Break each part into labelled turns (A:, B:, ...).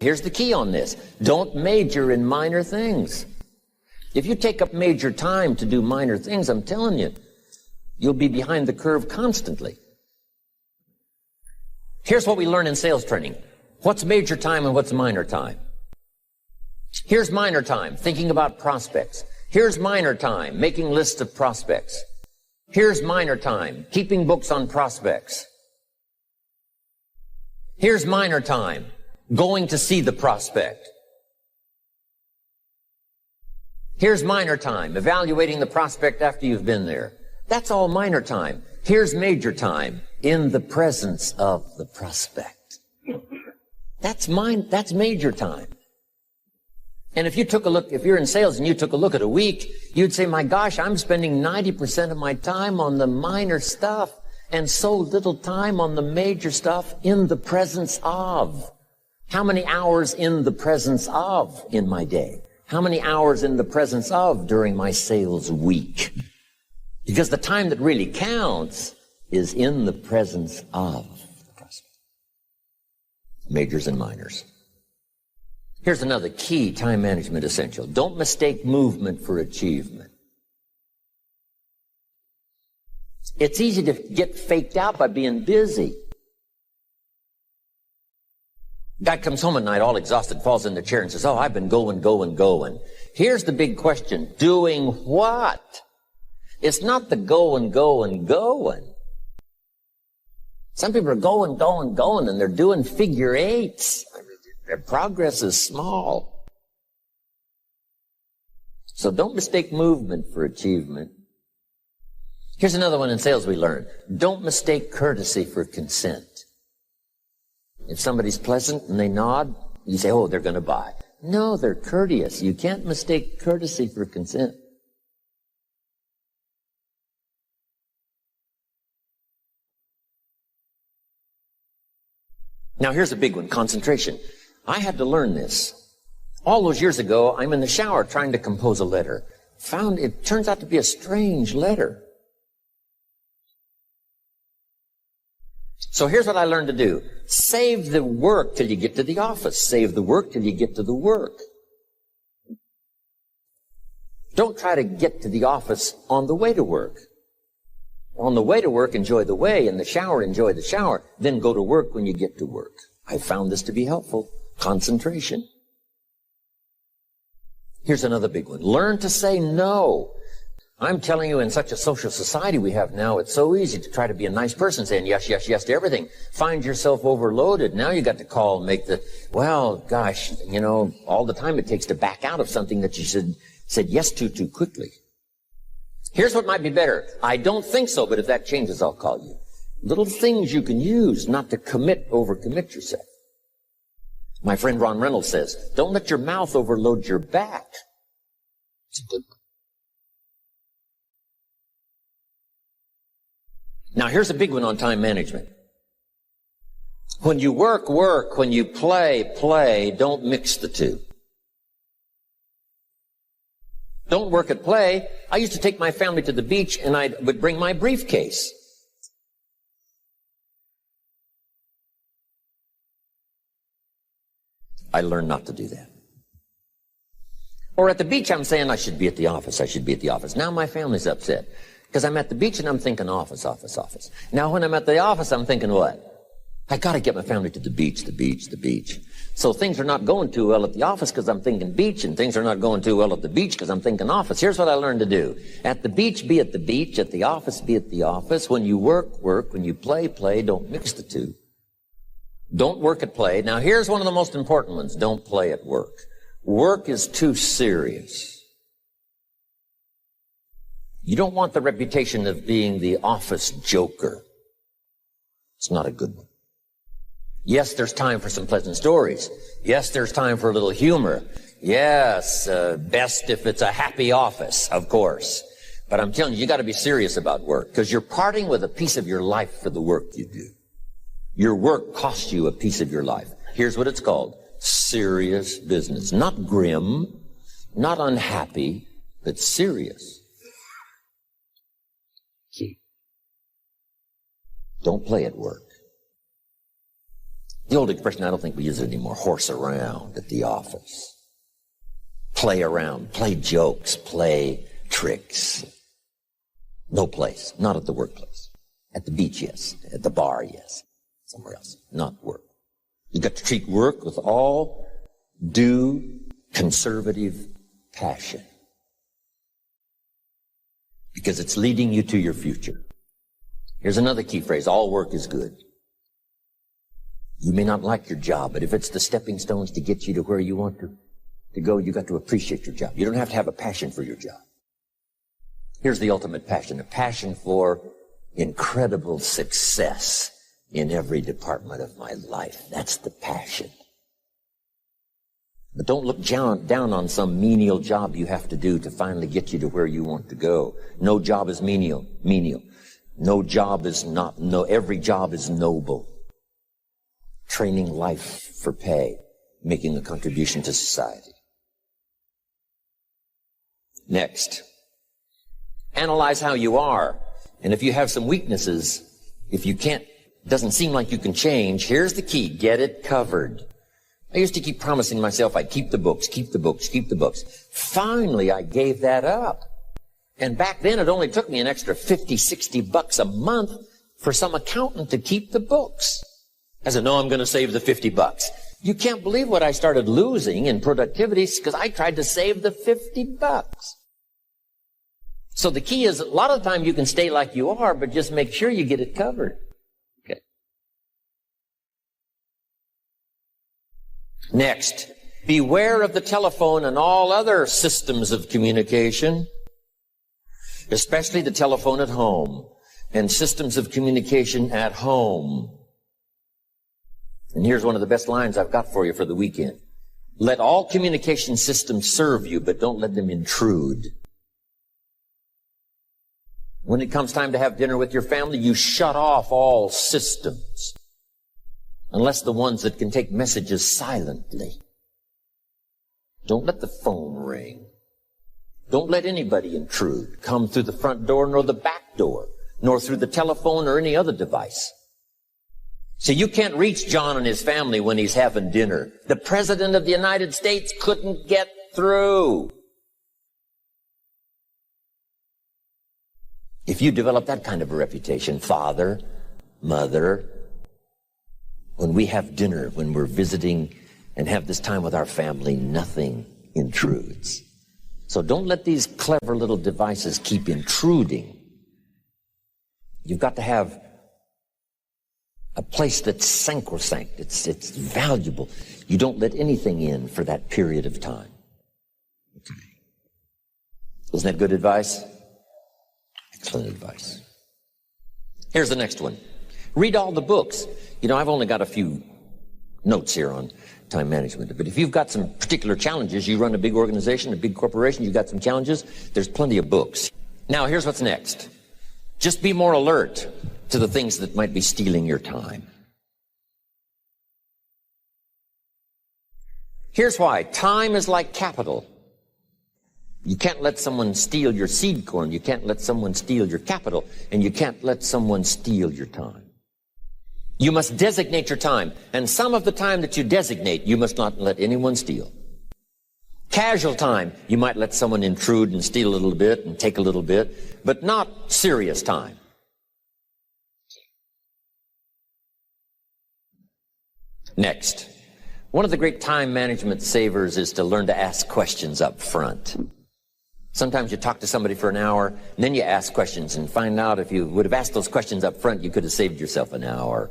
A: Here's the key on this. Don't major in minor things. If you take up major time to do minor things, I'm telling you, you'll be behind the curve constantly. Here's what we learn in sales training. What's major time and what's minor time? Here's minor time, thinking about prospects. Here's minor time, making lists of prospects. Here's minor time, keeping books on prospects. Here's minor time, going to see the prospect. Here's minor time, evaluating the prospect after you've been there. That's all minor time. Here's major time, in the presence of the prospect. That's major time. And if you took a look, if you're in sales and you took a look at a week, you'd say, my gosh, I'm spending 90% of my time on the minor stuff and so little time on the major stuff in the presence of. How many hours in the presence of in my day? How many hours in the presence of during my sales week? Because the time that really counts is in the presence of the prospect. Majors and minors. Here's another key time management essential. Don't mistake movement for achievement. It's easy to get faked out by being busy. Guy comes home at night all exhausted, falls in the chair and says, oh, I've been going. Here's the big question. Doing what? It's not the going. Some people are going, and they're doing figure eights. Their progress is small. So don't mistake movement for achievement. Here's another one in sales we learned. Don't mistake courtesy for consent. If somebody's pleasant and they nod, you say, oh, they're going to buy. No, they're courteous. You can't mistake courtesy for consent. Now, here's a big one, concentration. I had to learn this. All those years ago, I'm in the shower trying to compose a letter. Found it turns out to be a strange letter. So here's what I learned to do. Save the work till you get to the office. Save the work till you get to the work. Don't try to get to the office on the way to work. On the way to work, enjoy the way. In the shower, enjoy the shower. Then go to work when you get to work. I found this to be helpful. Concentration. Here's another big one. Learn to say no. I'm telling you, in such a social society we have now, it's so easy to try to be a nice person, saying yes, yes, yes to everything. Find yourself overloaded. Now you got to call and make well, gosh, all the time it takes to back out of something that you said yes to too quickly. Here's what might be better. I don't think so, but if that changes, I'll call you. Little things you can use not to overcommit yourself. My friend Ron Reynolds says, don't let your mouth overload your back. It's a good one. Now, here's a big one on time management. When you work, work. When you play, play. Don't mix the two. Don't work at play. I used to take my family to the beach, and I would bring my briefcase. I learned not to do that. Or at the beach, I'm saying I should be at the office. I should be at the office. Now my family's upset because I'm at the beach and I'm thinking office, office, office. Now when I'm at the office, I'm thinking what? I got to get my family to the beach, the beach, the beach. So things are not going too well at the office because I'm thinking beach, and things are not going too well at the beach because I'm thinking office. Here's what I learned to do. At the beach, be at the beach. At the office, be at the office. When you work, work. When you play, play. Don't mix the two. Don't work at play. Now, here's one of the most important ones. Don't play at work. Work is too serious. You don't want the reputation of being the office joker. It's not a good one. Yes, there's time for some pleasant stories. Yes, there's time for a little humor. Yes, best if it's a happy office, of course. But I'm telling you, you got to be serious about work because you're parting with a piece of your life for the work you do. Your work costs you a piece of your life. Here's what it's called. Serious business. Not grim, not unhappy, but serious. Don't play at work. The old expression, I don't think we use it anymore, horse around at the office. Play around, play jokes, play tricks. No place, not at the workplace. At the beach, yes. At the bar, yes. Somewhere else, not work. You've got to treat work with all due conservative passion, because it's leading you to your future. Here's another key phrase: all work is good. You may not like your job, but if it's the stepping stones to get you to where you want to go, you got to appreciate your job. You don't have to have a passion for your job. Here's the ultimate passion: a passion for incredible success in every department of my life. That's the passion. But don't look down on some menial job you have to do to finally get you to where you want to go. No job is menial. No job is every job is noble. Training life for pay, making a contribution to society. Next, analyze how you are. And if you have some weaknesses, if you doesn't seem like you can change, here's the key: get it covered. I used to keep promising myself I'd keep the books. Finally, I gave that up. And back then, it only took me an extra $50, $60 a month for some accountant to keep the books. I said, no, I'm going to save the $50. You can't believe what I started losing in productivity because I tried to save the $50. So the key is, a lot of the time you can stay like you are, but just make sure you get it covered. Okay. Next, beware of the telephone and all other systems of communication, especially the telephone at home and systems of communication at home. And here's one of the best lines I've got for you for the weekend: let all communication systems serve you, but don't let them intrude. When it comes time to have dinner with your family, you shut off all systems, unless the ones that can take messages silently. Don't let the phone ring. Don't let anybody intrude, come through the front door nor the back door, nor through the telephone or any other device. So you can't reach John and his family when he's having dinner. The President of the United States couldn't get through. If you develop that kind of a reputation, father, mother, when we have dinner, when we're visiting and have this time with our family, nothing intrudes. So don't let these clever little devices keep intruding. You've got to have a place that's sacrosanct. It's valuable. You don't let anything in for that period of time. Okay. Isn't that good advice? Excellent advice. Here's the next one. Read all the books. You know, I've only got a few notes here on time management, but if you've got some particular challenges, you run a big organization, a big corporation, you've got some challenges, there's plenty of books. Now, here's what's next. Just be more alert to the things that might be stealing your time. Here's why. Time is like capital. You can't let someone steal your seed corn. You can't let someone steal your capital. And you can't let someone steal your time. You must designate your time. And some of the time that you designate, you must not let anyone steal. Casual time, you might let someone intrude and steal a little bit and take a little bit, but not serious time. Next, one of the great time management savers is to learn to ask questions up front. Sometimes you talk to somebody for an hour, and then you ask questions and find out if you would have asked those questions up front, you could have saved yourself an hour.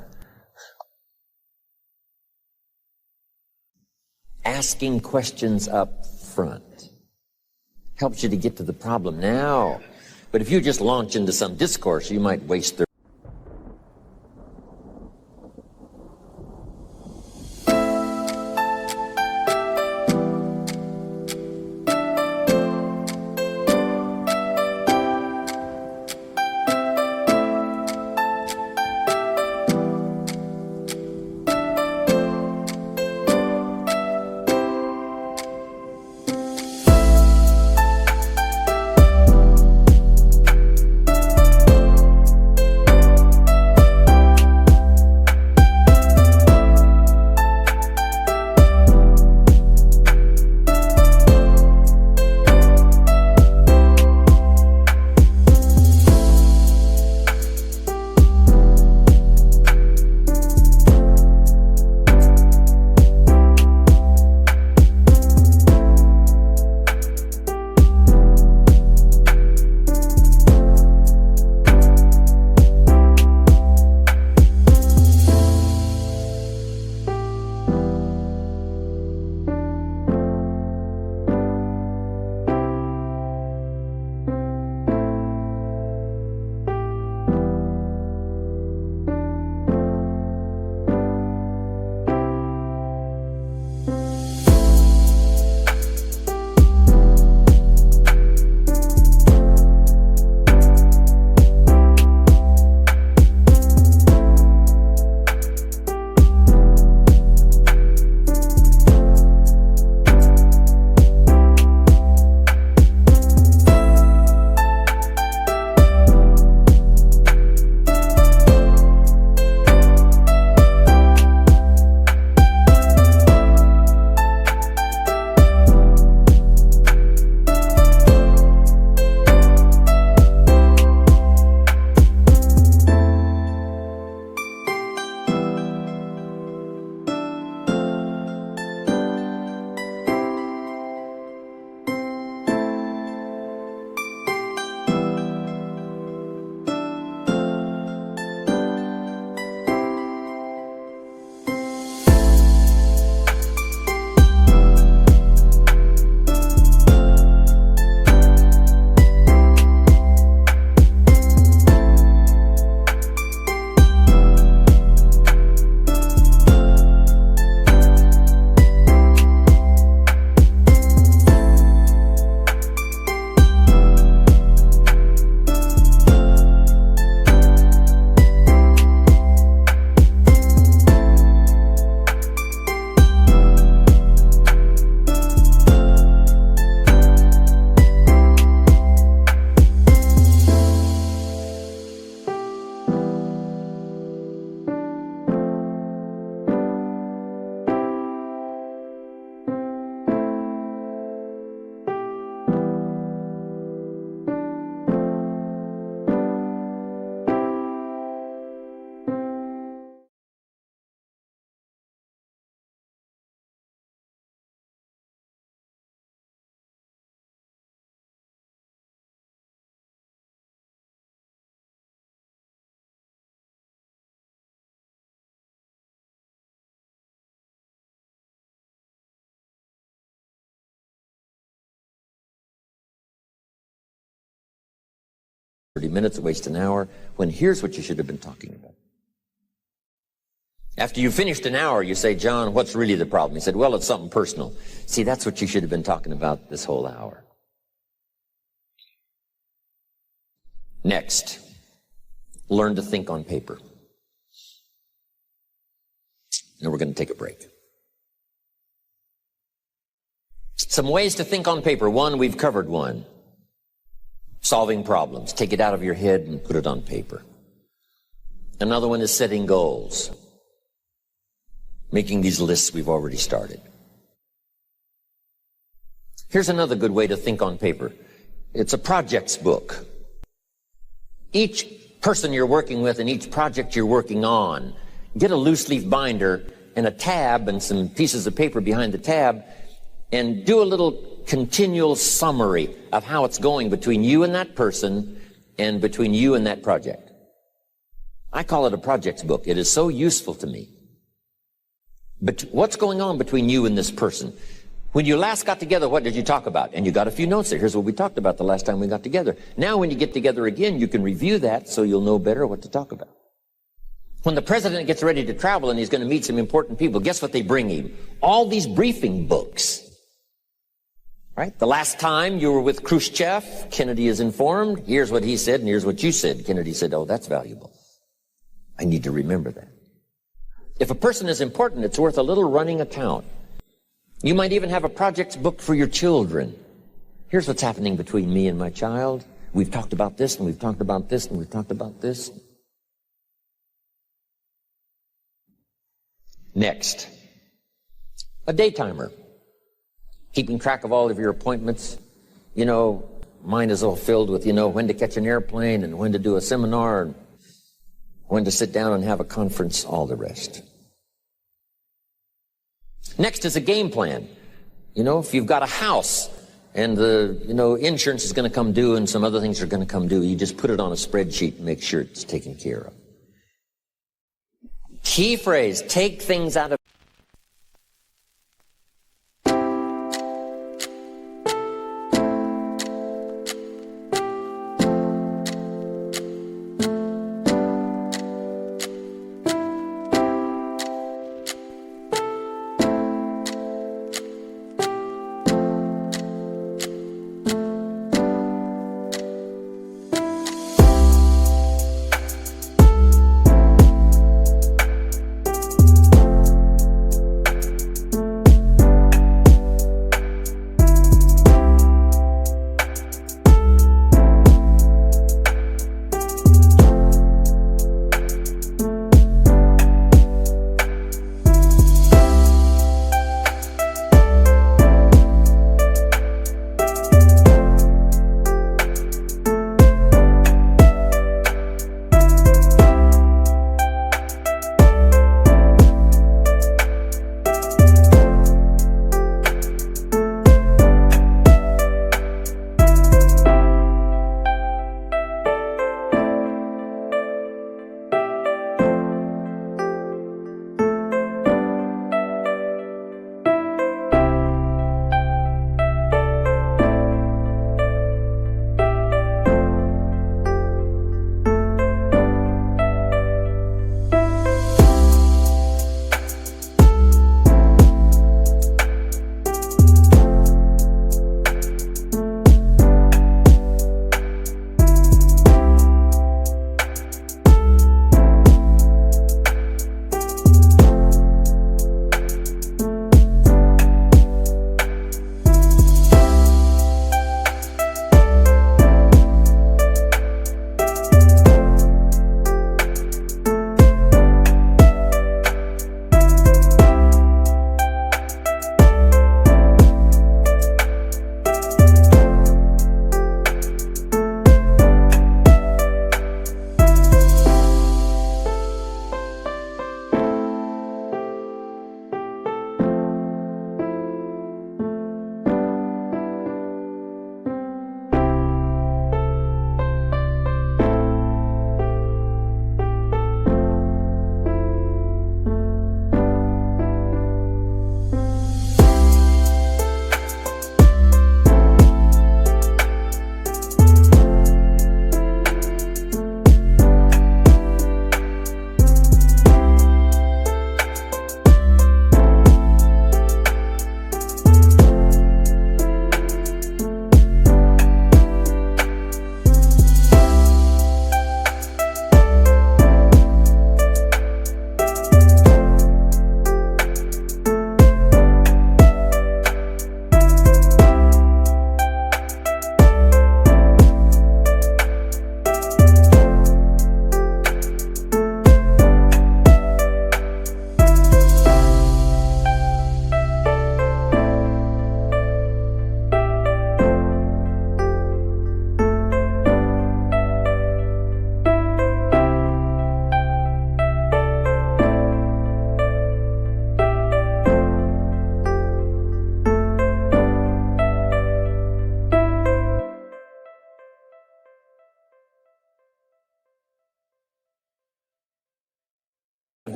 A: Asking questions up front helps you to get to the problem now. But if you just launch into some discourse, you might waste their 30 minutes, waste an hour, when here's what you should have been talking about. After you finished an hour, you say, John, what's really the problem? He said, well, it's something personal. See, that's what you should have been talking about this whole hour. Next, learn to think on paper. Now we're going to take a break. Some ways to think on paper. One, we've covered one. Solving problems. Take it out of your head and put it on paper. Another one is setting goals. Making these lists we've already started. Here's another good way to think on paper. It's a projects book. Each person you're working with and each project you're working on, get a loose leaf binder and a tab and some pieces of paper behind the tab and do a little continual summary of how it's going between you and that person and between you and that project. I call it a projects book. It is so useful to me. But what's going on between you and this person? When you last got together, what did you talk about? And you got a few notes there. Here's what we talked about the last time we got together. Now when you get together again, you can review that so you'll know better what to talk about. When the president gets ready to travel and he's going to meet some important people, guess what they bring him? All these briefing books. Right? The last time you were with Khrushchev, Kennedy is informed. Here's what he said and here's what you said. Kennedy said, oh, that's valuable. I need to remember that. If a person is important, it's worth a little running account. You might even have a projects book for your children. Here's what's happening between me and my child. We've talked about this, and we've talked about this, and we've talked about this. Next, a day timer. Keeping track of all of your appointments. You know, mine is all filled with, when to catch an airplane and when to do a seminar and when to sit down and have a conference, all the rest. Next is a game plan. If you've got a house and the, insurance is going to come due and some other things are going to come due, you just put it on a spreadsheet and make sure it's taken care of. Key phrase, take things out of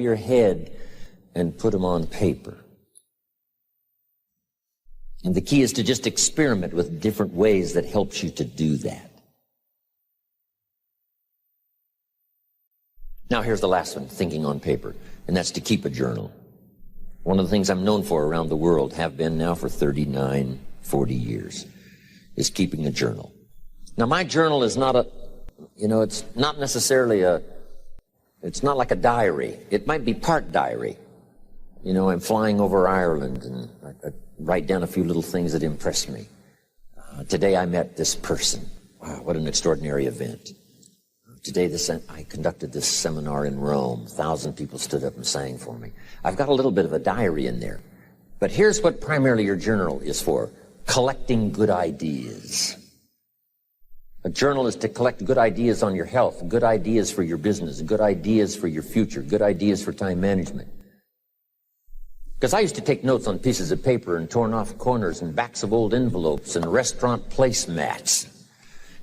A: of your head and put them on paper. And the key is to just experiment with different ways that helps you to do that. Now here's the last one, thinking on paper, and that's to keep a journal. One of the things I'm known for around the world, have been now for 39, 40 years, is keeping a journal. Now my journal is not it's not necessarily it's not like a diary. It might be part diary. I'm flying over Ireland and I write down a few little things that impress me. Today I met this person. Wow, what an extraordinary event. Today I conducted this seminar in Rome. 1,000 people stood up and sang for me. I've got a little bit of a diary in there. But here's what primarily your journal is for. Collecting good ideas. A journal is to collect good ideas on your health, good ideas for your business, good ideas for your future, good ideas for time management. Because I used to take notes on pieces of paper and torn off corners and backs of old envelopes and restaurant placemats.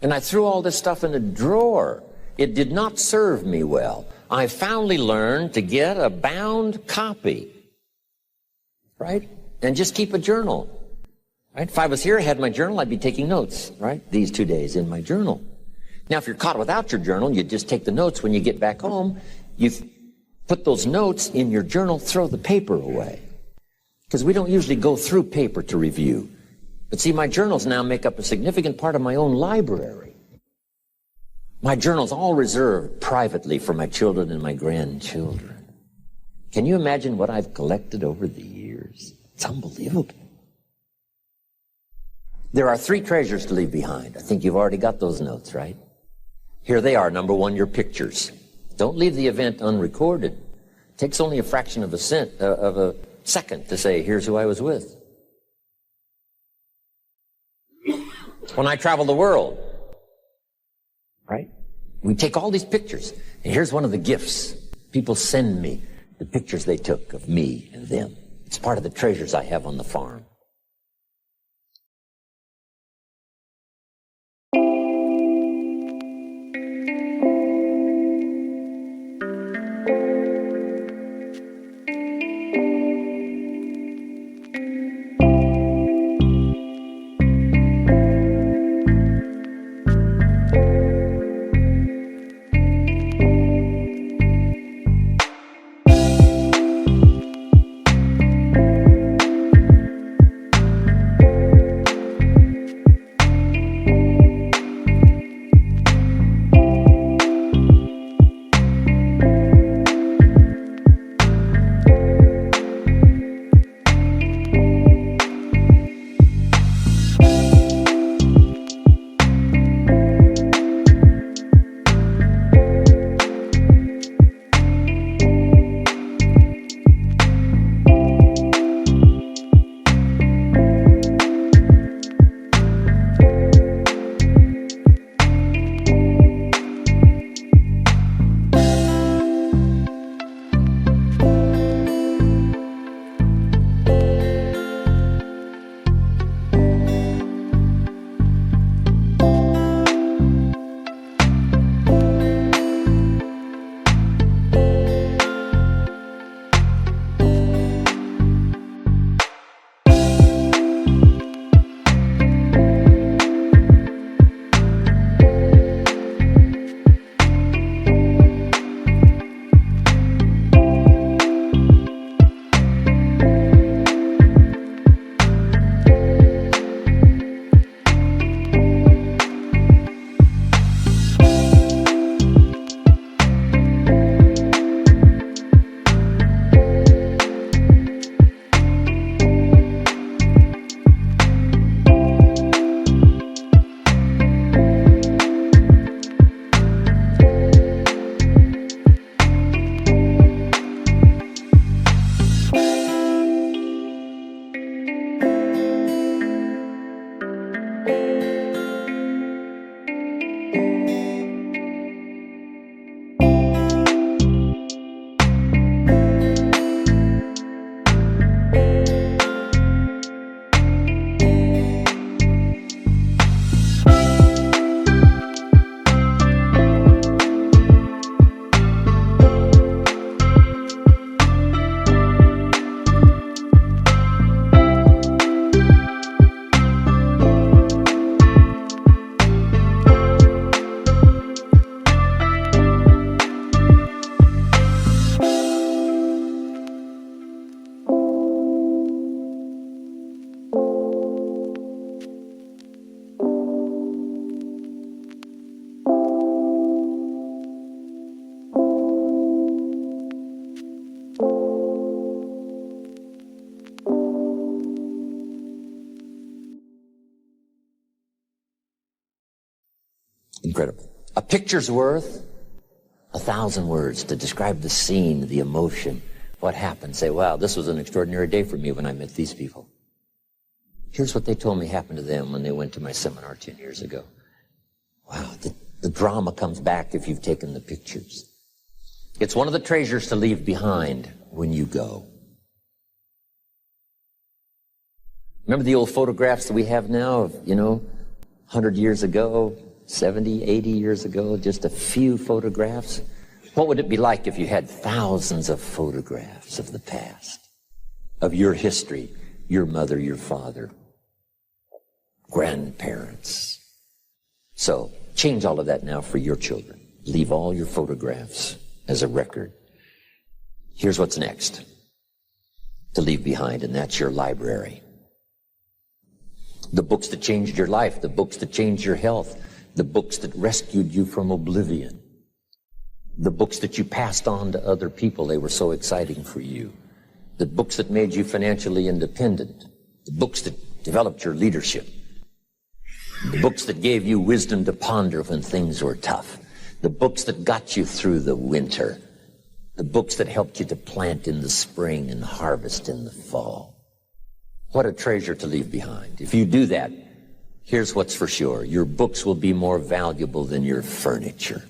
A: And I threw all this stuff in a drawer. It did not serve me well. I finally learned to get a bound copy, right? And just keep a journal, right? If I was here, I had my journal, I'd be taking notes, right? These 2 days in my journal. Now, if you're caught without your journal, you just take the notes. When you get back home, you put those notes in your journal, throw the paper away. Because we don't usually go through paper to review. But see, my journals now make up a significant part of my own library. My journal's all reserved privately for my children and my grandchildren. Can you imagine what I've collected over the years? It's unbelievable. There are 3 treasures to leave behind. I think you've already got those notes, right? Here they are. Number 1, your pictures. Don't leave the event unrecorded. It takes only a fraction of a second to say, here's who I was with. When I travel the world, right? We take all these pictures, and here's one of the gifts. People send me the pictures they took of me and them. It's part of the treasures I have on the farm. Incredible. A picture's worth 1,000 words to describe the scene, the emotion, what happened. Say, wow, this was an extraordinary day for me when I met these people. Here's what they told me happened to them when they went to my seminar 10 years ago. Wow, the drama comes back if you've taken the pictures. It's one of the treasures to leave behind when you go. Remember the old photographs that we have now of, 100 years ago, 70, 80 years ago, just a few photographs? What would it be like if you had thousands of photographs of the past, of your history, your mother, your father, grandparents? So change all of that now for your children. Leave all your photographs as a record. Here's what's next to leave behind, and that's your library. The books that changed your life, the books that changed your health, the books that rescued you from oblivion, the books that you passed on to other people, they were so exciting for you, the books that made you financially independent, the books that developed your leadership, the books that gave you wisdom to ponder when things were tough, the books that got you through the winter, the books that helped you to plant in the spring and harvest in the fall. What a treasure to leave behind. If you do that, here's what's for sure. Your books will be more valuable than your furniture.